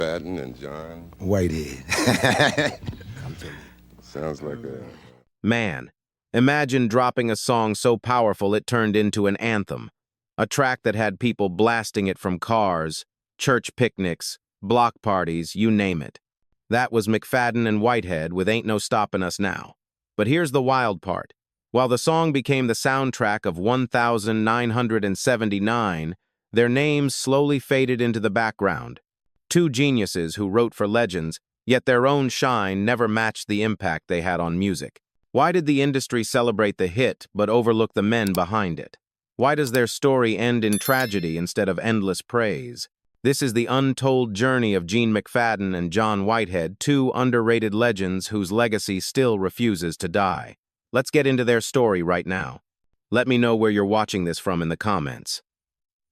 McFadden and John. Whitehead. Sounds like a... Man, imagine dropping a song so powerful it turned into an anthem. A track that had people blasting it from cars, church picnics, block parties, you name it. That was McFadden and Whitehead with Ain't No Stoppin' Us Now. But here's the wild part. While the song became the soundtrack of 1979, their names slowly faded into the background. Two geniuses who wrote for legends, yet their own shine never matched the impact they had on music. Why did the industry celebrate the hit but overlook the men behind it? Why does their story end in tragedy instead of endless praise? This is the untold journey of Gene McFadden and John Whitehead, two underrated legends whose legacy still refuses to die. Let's get into their story right now. Let me know where you're watching this from in the comments.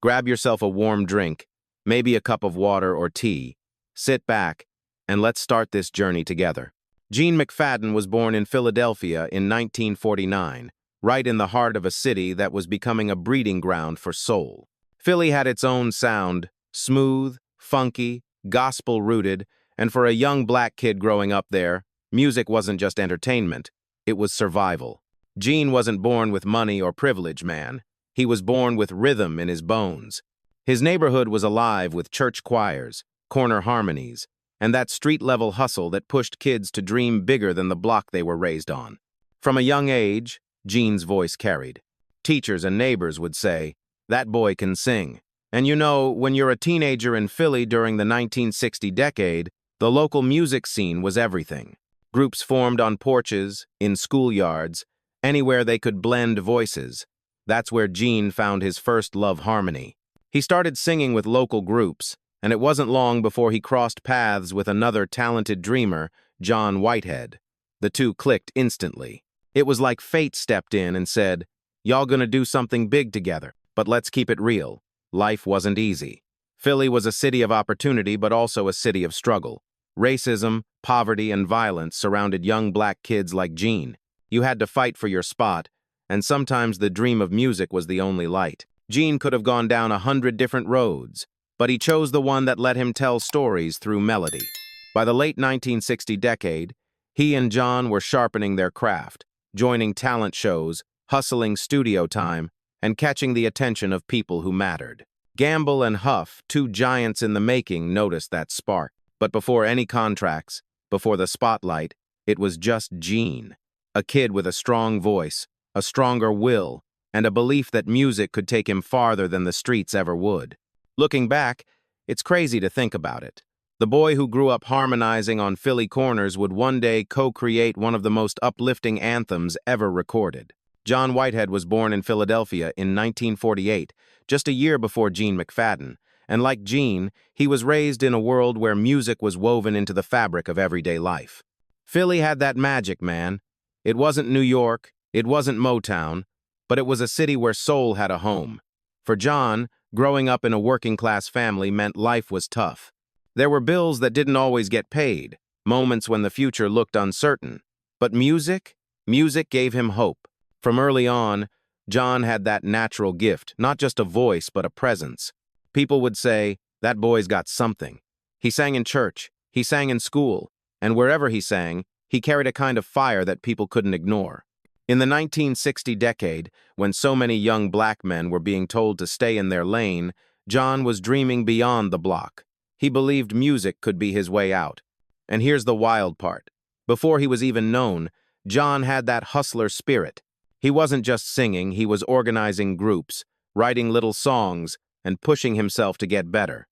Grab yourself a warm drink, maybe a cup of water or tea, sit back, and let's start this journey together. Gene McFadden was born in Philadelphia in 1949, right in the heart of a city that was becoming a breeding ground for soul. Philly had its own sound, smooth, funky, gospel-rooted, and for a young black kid growing up there, music wasn't just entertainment, it was survival. Gene wasn't born with money or privilege, man. He was born with rhythm in his bones. His neighborhood was alive with church choirs, corner harmonies, and that street-level hustle that pushed kids to dream bigger than the block they were raised on. From a young age, Gene's voice carried. Teachers and neighbors would say, "That boy can sing." And you know, when you're a teenager in Philly during the 1960 decade, the local music scene was everything. Groups formed on porches, in schoolyards, anywhere they could blend voices. That's where Gene found his first love harmony. He started singing with local groups, and it wasn't long before he crossed paths with another talented dreamer, John Whitehead. The two clicked instantly. It was like fate stepped in and said, "Y'all gonna do something big together, but let's keep it real. Life wasn't easy." Philly was a city of opportunity, but also a city of struggle. Racism, poverty, and violence surrounded young black kids like Gene. You had to fight for your spot, and sometimes the dream of music was the only light. Gene could have gone down 100 different roads, but he chose the one that let him tell stories through melody. By the late 1960 decade, he and John were sharpening their craft, joining talent shows, hustling studio time, and catching the attention of people who mattered. Gamble and Huff, two giants in the making, noticed that spark. But before any contracts, before the spotlight, it was just Gene, a kid with a strong voice, a stronger will, and a belief that music could take him farther than the streets ever would. Looking back, it's crazy to think about it. The boy who grew up harmonizing on Philly corners would one day co-create one of the most uplifting anthems ever recorded. John Whitehead was born in Philadelphia in 1948, just a year before Gene McFadden, and like Gene, he was raised in a world where music was woven into the fabric of everyday life. Philly had that magic, man. It wasn't New York, it wasn't Motown, but it was a city where soul had a home. For John, growing up in a working-class family meant life was tough. There were bills that didn't always get paid, moments when the future looked uncertain. But music gave him hope. From early on, John had that natural gift, not just a voice, but a presence. People would say, "That boy's got something." He sang in church, he sang in school, and wherever he sang, he carried a kind of fire that people couldn't ignore. In the 1960 decade, when so many young black men were being told to stay in their lane, John was dreaming beyond the block. He believed music could be his way out. And here's the wild part. Before he was even known, John had that hustler spirit. He wasn't just singing, he was organizing groups, writing little songs, and pushing himself to get better.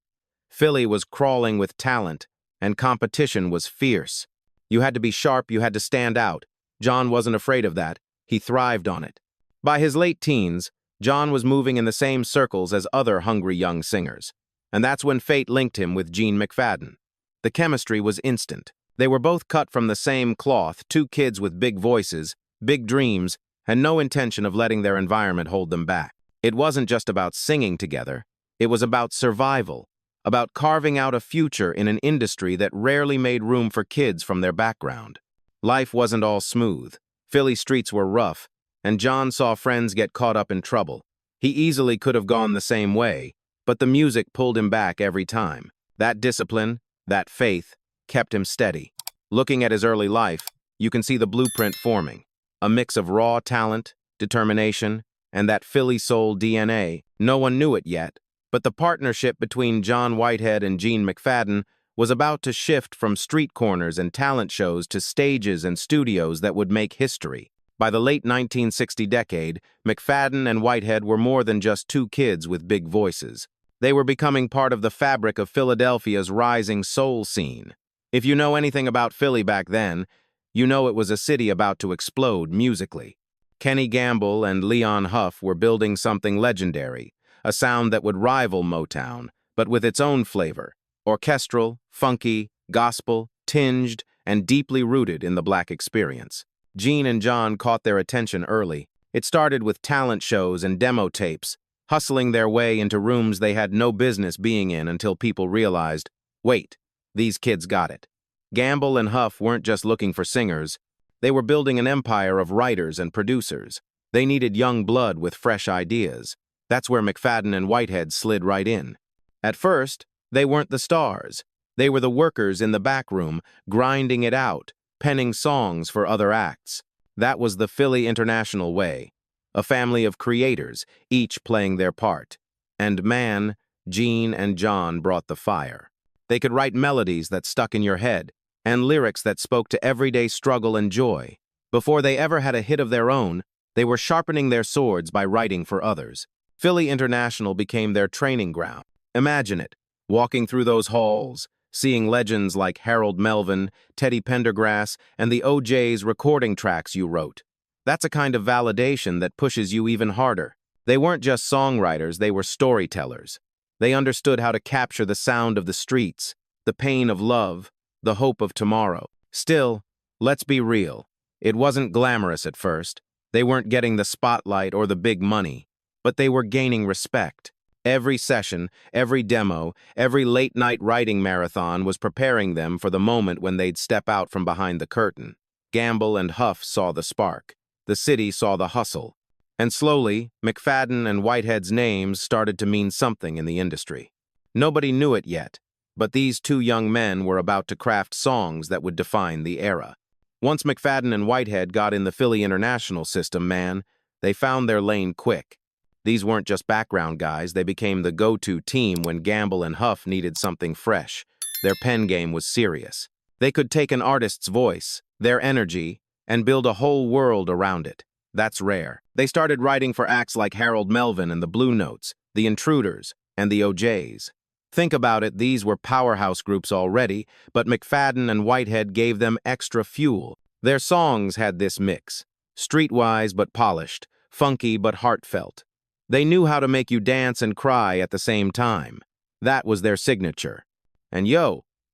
Philly was crawling with talent, and competition was fierce. You had to be sharp, you had to stand out. John wasn't afraid of that. He thrived on it. By his late teens, John was moving in the same circles as other hungry young singers. And that's when fate linked him with Gene McFadden. The chemistry was instant. They were both cut from the same cloth, two kids with big voices, big dreams, and no intention of letting their environment hold them back. It wasn't just about singing together. It was about survival, about carving out a future in an industry that rarely made room for kids from their background. Life wasn't all smooth. Philly streets were rough, and John saw friends get caught up in trouble. He easily could have gone the same way, but the music pulled him back every time. That discipline, That faith kept him steady. Looking at his early life, you can see the blueprint forming. A mix of raw talent, determination, and that Philly soul DNA. No one knew it yet, but the partnership between John Whitehead and Gene McFadden was about to shift from street corners and talent shows to stages and studios that would make history. By the late 1960 decade, McFadden and Whitehead were more than just two kids with big voices. They were becoming part of the fabric of Philadelphia's rising soul scene. If you know anything about Philly back then, you know it was a city about to explode musically. Kenny Gamble and Leon Huff were building something legendary, a sound that would rival Motown, but with its own flavor, orchestral, funky, gospel, tinged, and deeply rooted in the black experience. Gene and John caught their attention early. It started with talent shows and demo tapes, hustling their way into rooms they had no business being in until people realized, wait, these kids got it. Gamble and Huff weren't just looking for singers. They were building an empire of writers and producers. They needed young blood with fresh ideas. That's where McFadden and Whitehead slid right in. At first, they weren't the stars. They were the workers in the back room, grinding it out, penning songs for other acts. That was the Philly International way. A family of creators, each playing their part. And man, Gene and John brought the fire. They could write melodies that stuck in your head, and lyrics that spoke to everyday struggle and joy. Before they ever had a hit of their own, they were sharpening their swords by writing for others. Philly International became their training ground. Imagine it, walking through those halls, seeing legends like Harold Melvin, Teddy Pendergrass, and the OJ's recording tracks you wrote. That's a kind of validation that pushes you even harder. They weren't just songwriters, they were storytellers. They understood how to capture the sound of the streets, the pain of love, the hope of tomorrow. Still, let's be real. It wasn't glamorous at first. They weren't getting the spotlight or the big money, but they were gaining respect. Every session, every demo, every late-night writing marathon was preparing them for the moment when they'd step out from behind the curtain. Gamble and Huff saw the spark. The city saw the hustle. And slowly, McFadden and Whitehead's names started to mean something in the industry. Nobody knew it yet, but these two young men were about to craft songs that would define the era. Once McFadden and Whitehead got in the Philly International system, man, they found their lane quick. These weren't just background guys, they became the go-to team when Gamble and Huff needed something fresh. Their pen game was serious. They could take an artist's voice, their energy, and build a whole world around it. That's rare. They started writing for acts like Harold Melvin and the Blue Notes, the Intruders, and the OJ's. Think about it, these were powerhouse groups already, but McFadden and Whitehead gave them extra fuel. Their songs had this mix, streetwise but polished, funky but heartfelt. They knew how to make you dance and cry at the same time. That was their signature. And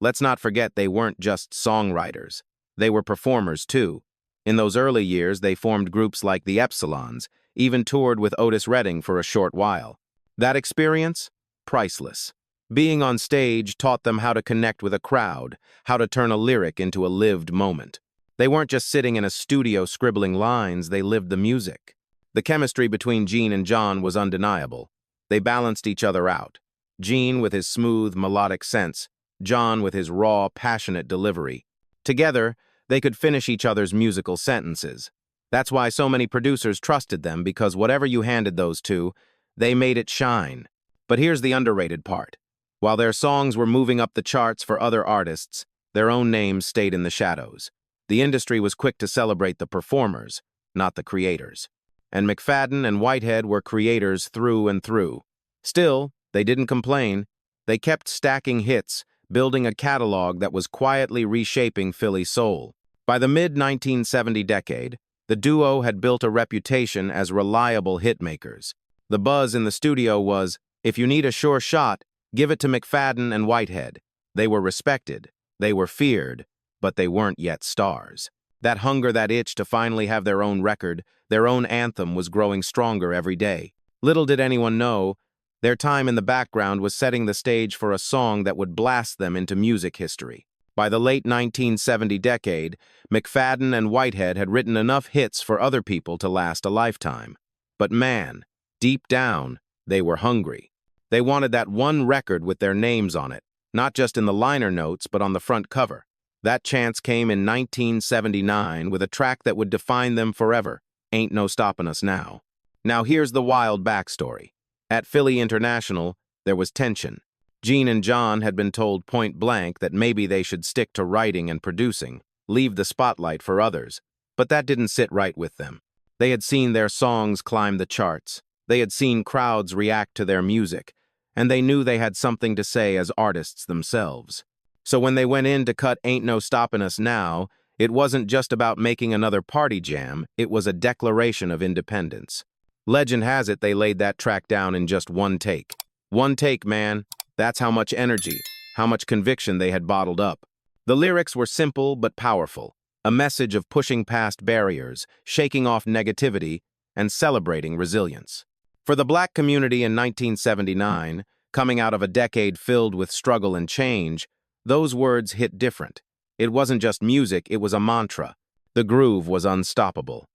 let's not forget they weren't just songwriters. They were performers too. In those early years, they formed groups like the Epsilons, even toured with Otis Redding for a short while. That experience? Priceless. Being on stage taught them how to connect with a crowd, how to turn a lyric into a lived moment. They weren't just sitting in a studio scribbling lines, they lived the music. The chemistry between Gene and John was undeniable. They balanced each other out. Gene with his smooth, melodic sense, John with his raw, passionate delivery. Together, they could finish each other's musical sentences. That's why so many producers trusted them, because whatever you handed those two, they made it shine. But here's the underrated part. While their songs were moving up the charts for other artists, their own names stayed in the shadows. The industry was quick to celebrate the performers, not the creators. And McFadden and Whitehead were creators through and through. Still, they didn't complain. They kept stacking hits, building a catalog that was quietly reshaping Philly soul. By the mid-1970 decade, the duo had built a reputation as reliable hitmakers. The buzz in the studio was, if you need a sure shot, give it to McFadden and Whitehead. They were respected, they were feared, but they weren't yet stars. That hunger, that itch to finally have their own record, their own anthem was growing stronger every day. Little did anyone know, their time in the background was setting the stage for a song that would blast them into music history. By the late 1970 decade, McFadden and Whitehead had written enough hits for other people to last a lifetime. But man, deep down, they were hungry. They wanted that one record with their names on it, not just in the liner notes but on the front cover. That chance came in 1979 with a track that would define them forever, Ain't No Stoppin' Us Now. Now here's the wild backstory. At Philly International, there was tension. Gene and John had been told point blank that maybe they should stick to writing and producing, leave the spotlight for others. But that didn't sit right with them. They had seen their songs climb the charts. They had seen crowds react to their music, and they knew they had something to say as artists themselves. So when they went in to cut Ain't No Stoppin' Us Now, it wasn't just about making another party jam, it was a declaration of independence. Legend has it they laid that track down in just one take. One take, man. That's how much energy, how much conviction they had bottled up. The lyrics were simple but powerful, a message of pushing past barriers, shaking off negativity, and celebrating resilience. For the black community in 1979, coming out of a decade filled with struggle and change, those words hit different. It wasn't just music, it was a mantra. The groove was unstoppable.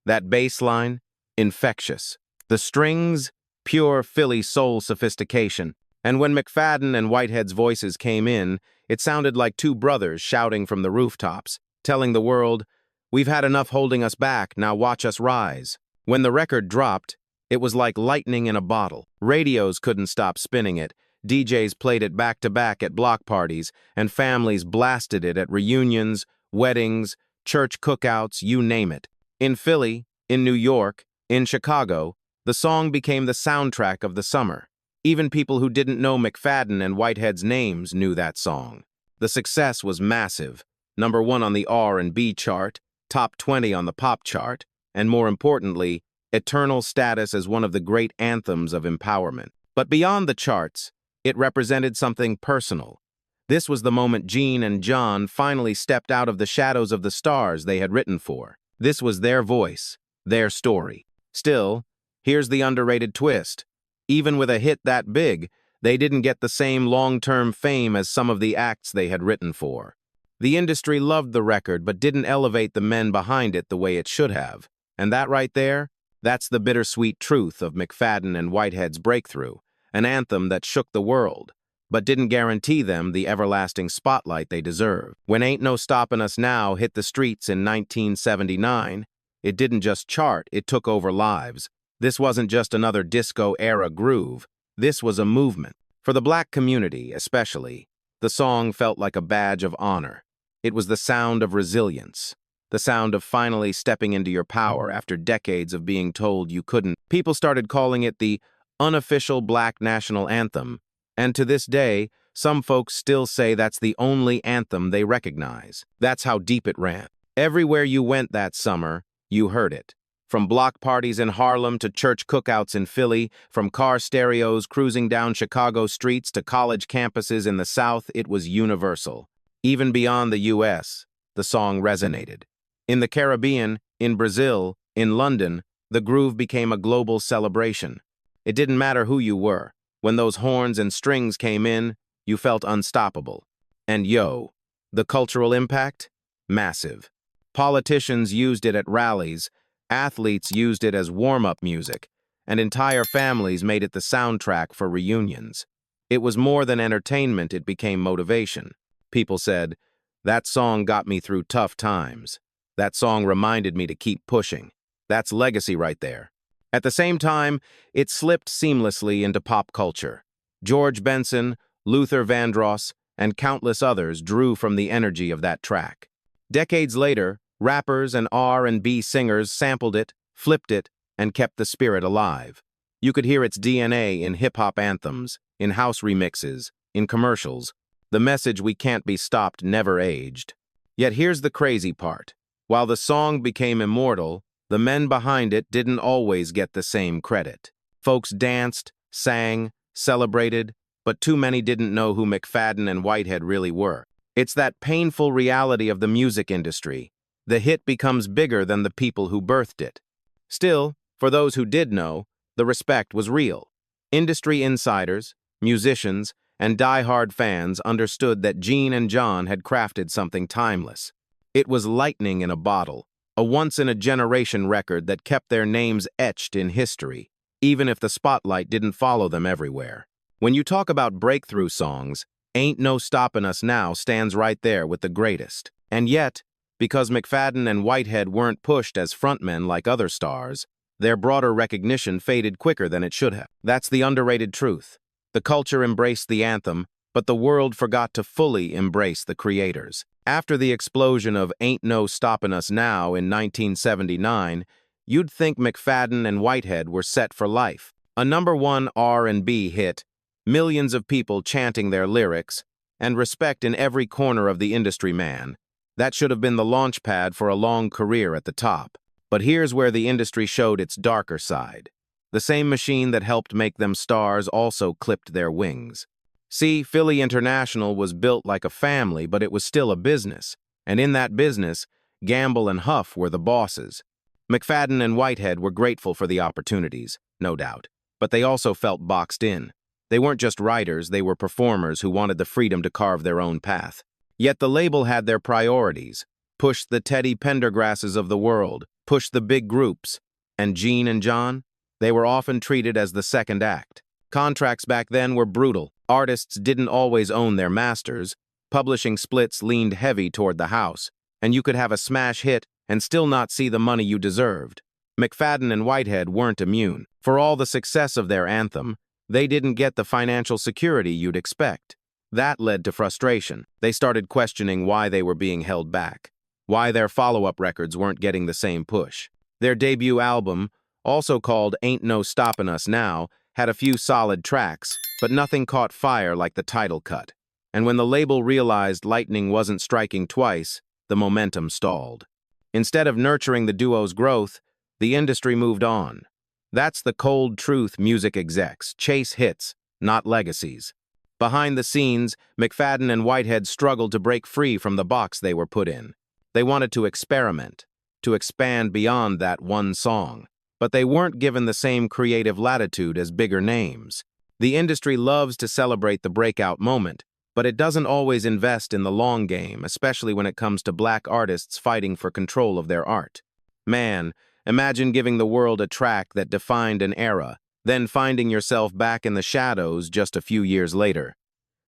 That bass line, infectious. The strings, pure Philly soul sophistication. And when McFadden and Whitehead's voices came in, it sounded like two brothers shouting from the rooftops, telling the world, "We've had enough holding us back, now watch us rise." When the record dropped, it was like lightning in a bottle. Radios couldn't stop spinning it, DJs played it back-to-back at block parties, and families blasted it at reunions, weddings, church cookouts, you name it. In Philly, in New York, in Chicago, the song became the soundtrack of the summer. Even people who didn't know McFadden and Whitehead's names knew that song. The success was massive. #1 on the R&B chart, top 20 on the pop chart, and more importantly, eternal status as one of the great anthems of empowerment. But beyond the charts, it represented something personal. This was the moment Gene and John finally stepped out of the shadows of the stars they had written for. This was their voice, their story. Still, here's the underrated twist. Even with a hit that big, they didn't get the same long-term fame as some of the acts they had written for. The industry loved the record but didn't elevate the men behind it the way it should have. And that right there, that's the bittersweet truth of McFadden and Whitehead's breakthrough, an anthem that shook the world, but didn't guarantee them the everlasting spotlight they deserve. When Ain't No Stoppin' Us Now hit the streets in 1979, it didn't just chart, it took over lives. This wasn't just another disco-era groove. This was a movement. For the black community, especially, the song felt like a badge of honor. It was the sound of resilience, the sound of finally stepping into your power after decades of being told you couldn't. People started calling it the unofficial black national anthem, and to this day, some folks still say that's the only anthem they recognize. That's how deep it ran. Everywhere you went that summer, you heard it. From block parties in Harlem to church cookouts in Philly, from car stereos cruising down Chicago streets to college campuses in the South, it was universal. Even beyond the U.S., the song resonated. In the Caribbean, in Brazil, in London, the groove became a global celebration. It didn't matter who you were. When those horns and strings came in, you felt unstoppable. And the cultural impact? Massive. Politicians used it at rallies, athletes used it as warm-up music, and entire families made it the soundtrack for reunions. It was more than entertainment, it became motivation. People said, "That song got me through tough times. That song reminded me to keep pushing." That's legacy right there. At the same time, it slipped seamlessly into pop culture. George Benson, Luther Vandross, and countless others drew from the energy of that track. Decades later, rappers and R&B singers sampled it, flipped it, and kept the spirit alive. You could hear its DNA in hip-hop anthems, in house remixes, in commercials. The message "we can't be stopped" never aged. Yet here's the crazy part. While the song became immortal, the men behind it didn't always get the same credit. Folks danced, sang, celebrated, but too many didn't know who McFadden and Whitehead really were. It's that painful reality of the music industry. The hit becomes bigger than the people who birthed it. Still, for those who did know, the respect was real. Industry insiders, musicians, and die-hard fans understood that Gene and John had crafted something timeless. It was lightning in a bottle, a once-in-a-generation record that kept their names etched in history, even if the spotlight didn't follow them everywhere. When you talk about breakthrough songs, Ain't No Stoppin' Us Now stands right there with the greatest. And yet, because McFadden and Whitehead weren't pushed as frontmen like other stars, their broader recognition faded quicker than it should have. That's the underrated truth. The culture embraced the anthem, but the world forgot to fully embrace the creators. After the explosion of Ain't No Stoppin' Us Now in 1979, you'd think McFadden and Whitehead were set for life. A #1 R&B hit, millions of people chanting their lyrics, and respect in every corner of the industry, man. That should have been the launch pad for a long career at the top. But here's where the industry showed its darker side. The same machine that helped make them stars also clipped their wings. See, Philly International was built like a family, but it was still a business. And in that business, Gamble and Huff were the bosses. McFadden and Whitehead were grateful for the opportunities, no doubt, but they also felt boxed in. They weren't just writers, they were performers who wanted the freedom to carve their own path. Yet the label had their priorities, pushed the Teddy Pendergrasses of the world, pushed the big groups. And Gene and John? They were often treated as the second act. Contracts back then were brutal. Artists didn't always own their masters. Publishing splits leaned heavy toward the house, and you could have a smash hit and still not see the money you deserved. McFadden and Whitehead weren't immune. For all the success of their anthem, they didn't get the financial security you'd expect. That led to frustration. They started questioning why they were being held back, why their follow-up records weren't getting the same push. Their debut album, also called Ain't No Stoppin' Us Now, had a few solid tracks, but nothing caught fire like the title cut. And when the label realized lightning wasn't striking twice, the momentum stalled. Instead of nurturing the duo's growth, the industry moved on. That's the cold truth. Music execs chase hits, not legacies. Behind the scenes, McFadden and Whitehead struggled to break free from the box they were put in. They wanted to experiment, to expand beyond that one song. But they weren't given the same creative latitude as bigger names. The industry loves to celebrate the breakout moment, but it doesn't always invest in the long game, especially when it comes to black artists fighting for control of their art. Man, imagine giving the world a track that defined an era, then finding yourself back in the shadows just a few years later.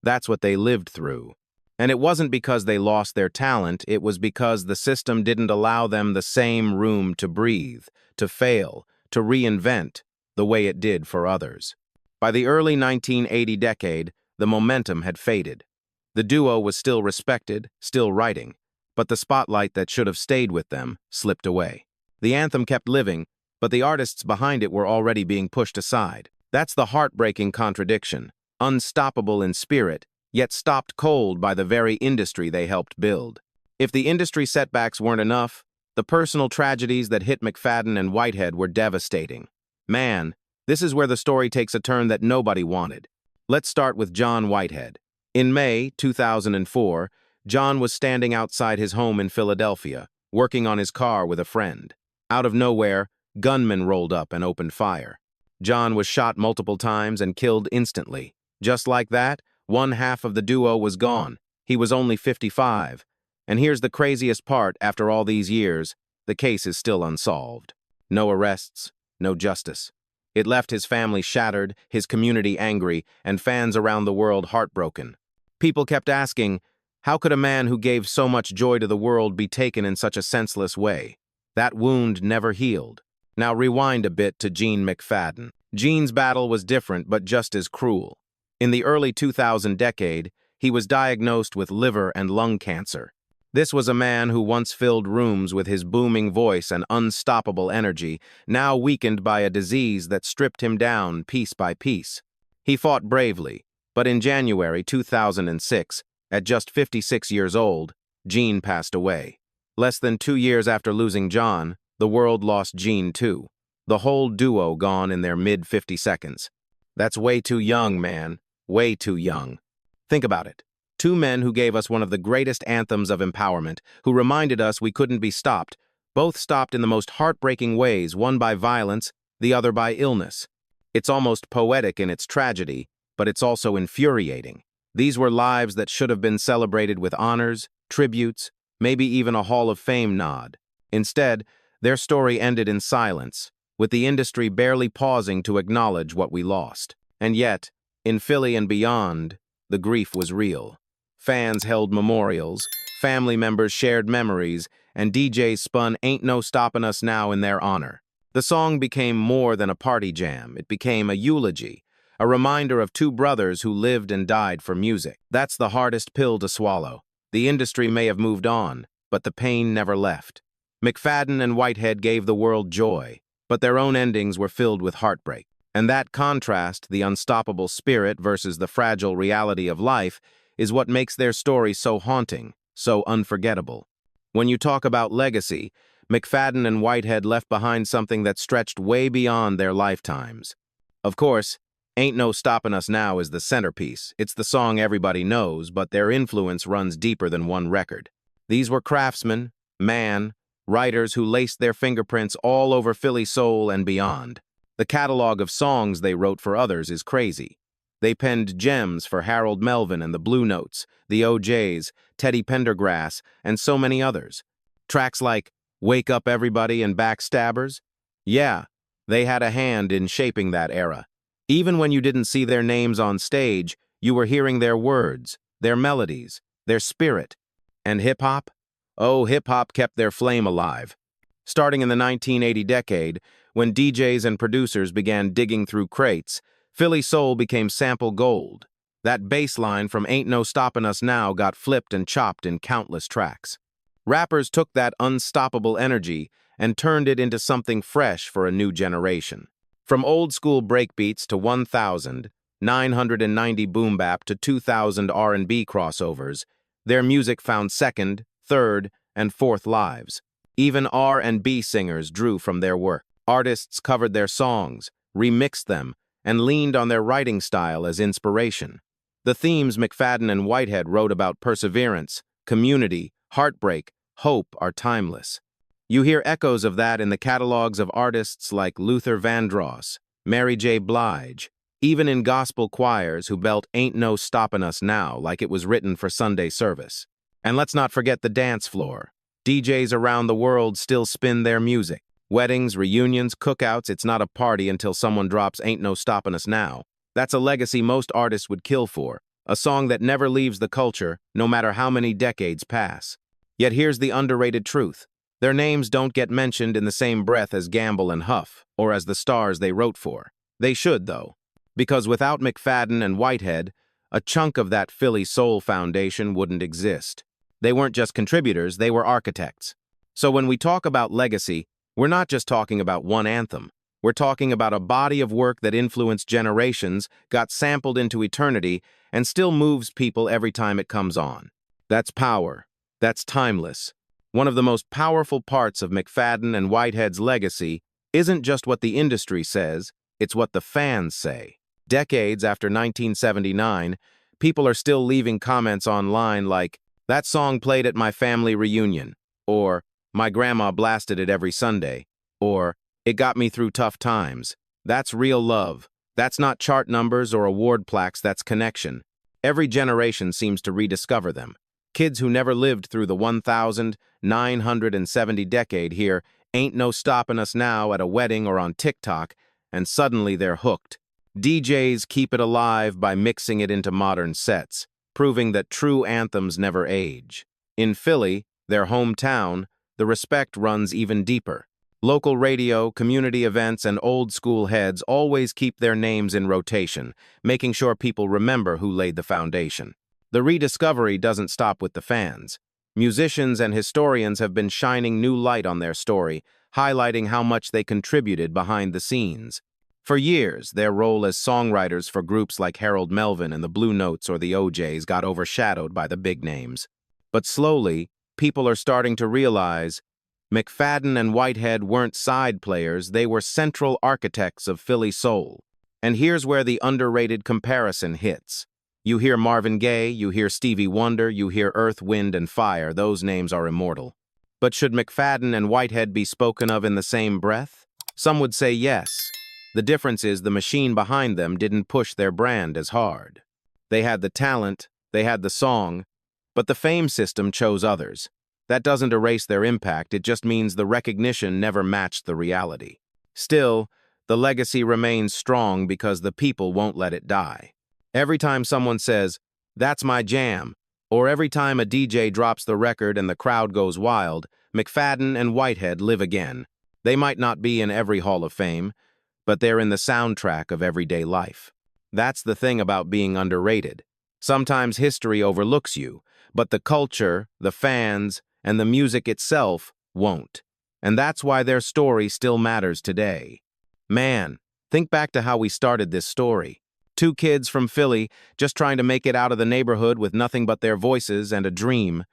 That's what they lived through. And it wasn't because they lost their talent, it was because the system didn't allow them the same room to breathe, to fail, to reinvent, the way it did for others. By the early 1980 decade, the momentum had faded. The duo was still respected, still writing, but the spotlight that should have stayed with them slipped away. The anthem kept living, but the artists behind it were already being pushed aside. That's the heartbreaking contradiction, unstoppable in spirit, yet stopped cold by the very industry they helped build. If the industry setbacks weren't enough, the personal tragedies that hit McFadden and Whitehead were devastating. Man, this is where the story takes a turn that nobody wanted. Let's start with John Whitehead. In May 2004, John was standing outside his home in Philadelphia, working on his car with a friend. Out of nowhere, gunmen rolled up and opened fire. John was shot multiple times and killed instantly. Just like that, one half of the duo was gone. He was only 55. And here's the craziest part: after all these years, the case is still unsolved. No arrests, no justice. It left his family shattered, his community angry, and fans around the world heartbroken. People kept asking, how could a man who gave so much joy to the world be taken in such a senseless way? That wound never healed. Now rewind a bit to Gene McFadden. Gene's battle was different, but just as cruel. In the early 2000 decade, he was diagnosed with liver and lung cancer. This was a man who once filled rooms with his booming voice and unstoppable energy, now weakened by a disease that stripped him down piece by piece. He fought bravely, but in January 2006, at just 56 years old, Gene passed away. Less than 2 years after losing John, the world lost Gene too. The whole duo gone in their mid-50 seconds. That's way too young, man. Way too young. Think about it. Two men who gave us one of the greatest anthems of empowerment, who reminded us we couldn't be stopped, both stopped in the most heartbreaking ways, one by violence, the other by illness. It's almost poetic in its tragedy, but it's also infuriating. These were lives that should have been celebrated with honors, tributes, maybe even a Hall of Fame nod. Instead, their story ended in silence, with the industry barely pausing to acknowledge what we lost. And yet, in Philly and beyond, the grief was real. Fans held memorials, family members shared memories, and DJs spun Ain't No Stoppin' Us Now in their honor. The song became more than a party jam. It became a eulogy, a reminder of two brothers who lived and died for music. That's the hardest pill to swallow. The industry may have moved on, but the pain never left. McFadden and Whitehead gave the world joy, but their own endings were filled with heartbreak. And that contrast, the unstoppable spirit versus the fragile reality of life, is what makes their story so haunting, so unforgettable. When you talk about legacy, McFadden and Whitehead left behind something that stretched way beyond their lifetimes. Of course, Ain't No Stoppin' Us Now is the centerpiece. It's the song everybody knows, but their influence runs deeper than one record. These were craftsmen, writers who laced their fingerprints all over Philly soul and beyond. The catalog of songs they wrote for others is crazy. They penned gems for Harold Melvin and the Blue Notes, the OJs, Teddy Pendergrass, and so many others. Tracks like Wake Up Everybody and Backstabbers? Yeah, they had a hand in shaping that era. Even when you didn't see their names on stage, you were hearing their words, their melodies, their spirit. And hip-hop? Oh, hip-hop kept their flame alive. Starting in the 1980 decade, when DJs and producers began digging through crates, Philly soul became sample gold. That bass line from Ain't No Stoppin' Us Now got flipped and chopped in countless tracks. Rappers took that unstoppable energy and turned it into something fresh for a new generation. From old-school breakbeats to 1,990 boom bap to 2,000 R&B crossovers, their music found second, third, and fourth lives. Even R&B singers drew from their work. Artists covered their songs, remixed them, and leaned on their writing style as inspiration. The themes McFadden and Whitehead wrote about perseverance, community, heartbreak, hope are timeless. You hear echoes of that in the catalogs of artists like Luther Vandross, Mary J. Blige, even in gospel choirs who belt Ain't No Stoppin' Us Now like it was written for Sunday service. And let's not forget the dance floor. DJs around the world still spin their music. Weddings, reunions, cookouts, it's not a party until someone drops Ain't No Stoppin' Us Now. That's a legacy most artists would kill for, a song that never leaves the culture, no matter how many decades pass. Yet here's the underrated truth. Their names don't get mentioned in the same breath as Gamble and Huff, or as the stars they wrote for. They should, though, because without McFadden and Whitehead, a chunk of that Philly soul foundation wouldn't exist. They weren't just contributors, they were architects. So when we talk about legacy, we're not just talking about one anthem. We're talking about a body of work that influenced generations, got sampled into eternity, and still moves people every time it comes on. That's power. That's timeless. One of the most powerful parts of McFadden and Whitehead's legacy isn't just what the industry says, it's what the fans say. Decades after 1979, people are still leaving comments online like, "That song played at my family reunion," or "My grandma blasted it every Sunday," or "It got me through tough times." That's real love. That's not chart numbers or award plaques, that's connection. Every generation seems to rediscover them. Kids who never lived through the 1,970 decade hear Ain't No Stoppin' Us Now at a wedding or on TikTok, and suddenly they're hooked. DJs keep it alive by mixing it into modern sets, proving that true anthems never age. In Philly, their hometown, the respect runs even deeper. Local radio, community events, and old-school heads always keep their names in rotation, making sure people remember who laid the foundation. The rediscovery doesn't stop with the fans. Musicians and historians have been shining new light on their story, highlighting how much they contributed behind the scenes. For years, their role as songwriters for groups like Harold Melvin and the Blue Notes or the OJs got overshadowed by the big names. But slowly, people are starting to realize McFadden and Whitehead weren't side players, they were central architects of Philly soul. And here's where the underrated comparison hits. You hear Marvin Gaye, you hear Stevie Wonder, you hear Earth, Wind, and Fire. Those names are immortal. But should McFadden and Whitehead be spoken of in the same breath? Some would say yes. The difference is the machine behind them didn't push their brand as hard. They had the talent, they had the song, but the fame system chose others. That doesn't erase their impact, it just means the recognition never matched the reality. Still, the legacy remains strong because the people won't let it die. Every time someone says, "That's my jam," or every time a DJ drops the record and the crowd goes wild, McFadden and Whitehead live again. They might not be in every Hall of Fame, but they're in the soundtrack of everyday life. That's the thing about being underrated. Sometimes history overlooks you, but the culture, the fans, and the music itself won't. And that's why their story still matters today. Man, think back to how we started this story. Two kids from Philly just trying to make it out of the neighborhood with nothing but their voices and a dream.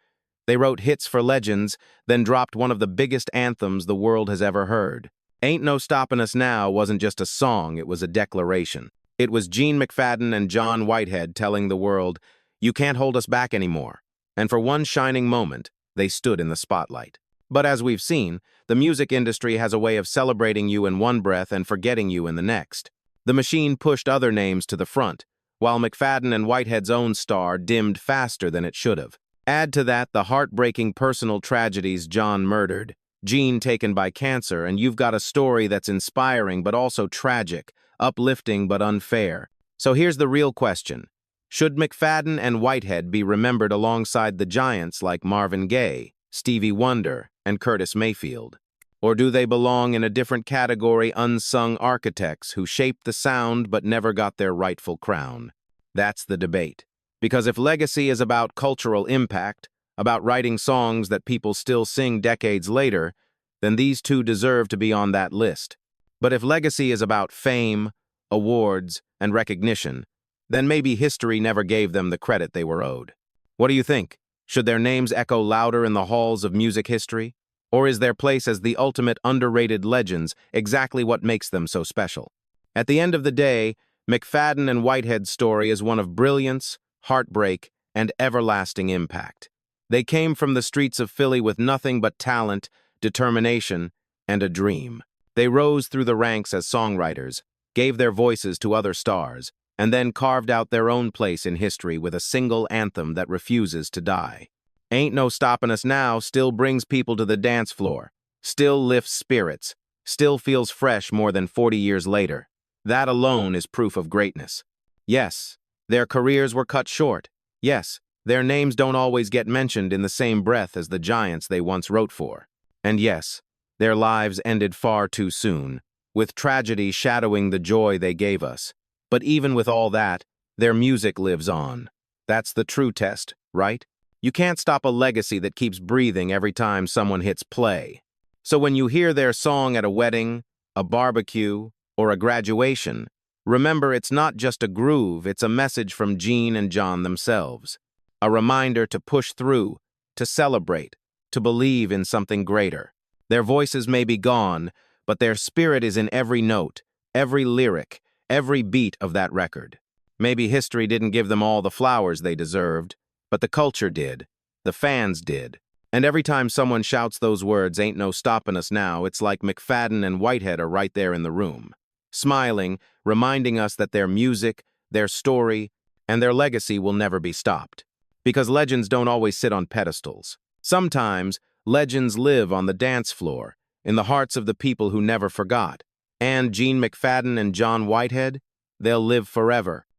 They wrote hits for legends, then dropped one of the biggest anthems the world has ever heard. Ain't No Stoppin' Us Now wasn't just a song, it was a declaration. It was Gene McFadden and John Whitehead telling the world, "You can't hold us back anymore." And for one shining moment, they stood in the spotlight. But as we've seen, the music industry has a way of celebrating you in one breath and forgetting you in the next. The machine pushed other names to the front, while McFadden and Whitehead's own star dimmed faster than it should have. Add to that the heartbreaking personal tragedies: John murdered, Gene taken by cancer, and you've got a story that's inspiring but also tragic, uplifting but unfair. So here's the real question. Should McFadden and Whitehead be remembered alongside the giants like Marvin Gaye, Stevie Wonder, and Curtis Mayfield? Or do they belong in a different category, unsung architects who shaped the sound but never got their rightful crown? That's the debate. Because if legacy is about cultural impact, about writing songs that people still sing decades later, then these two deserve to be on that list. But if legacy is about fame, awards, and recognition, then maybe history never gave them the credit they were owed. What do you think? Should their names echo louder in the halls of music history? Or is their place as the ultimate underrated legends exactly what makes them so special? At the end of the day, McFadden and Whitehead's story is one of brilliance, heartbreak, and everlasting impact. They came from the streets of Philly with nothing but talent, determination, and a dream. They rose through the ranks as songwriters, gave their voices to other stars, and then carved out their own place in history with a single anthem that refuses to die. Ain't No Stoppin' Us Now still brings people to the dance floor, still lifts spirits, still feels fresh more than 40 years later. That alone is proof of greatness. Yes, their careers were cut short. Yes, their names don't always get mentioned in the same breath as the giants they once wrote for. And yes, their lives ended far too soon, with tragedy shadowing the joy they gave us. But even with all that, their music lives on. That's the true test, right? You can't stop a legacy that keeps breathing every time someone hits play. So when you hear their song at a wedding, a barbecue, or a graduation, remember it's not just a groove, it's a message from Gene and John themselves. A reminder to push through, to celebrate, to believe in something greater. Their voices may be gone, but their spirit is in every note, every lyric, every beat of that record. Maybe history didn't give them all the flowers they deserved, but the culture did, the fans did. And every time someone shouts those words, "Ain't no stoppin' us now," it's like McFadden and Whitehead are right there in the room, smiling, reminding us that their music, their story, and their legacy will never be stopped. Because legends don't always sit on pedestals. Sometimes, legends live on the dance floor, in the hearts of the people who never forgot. And Gene McFadden and John Whitehead, they'll live forever,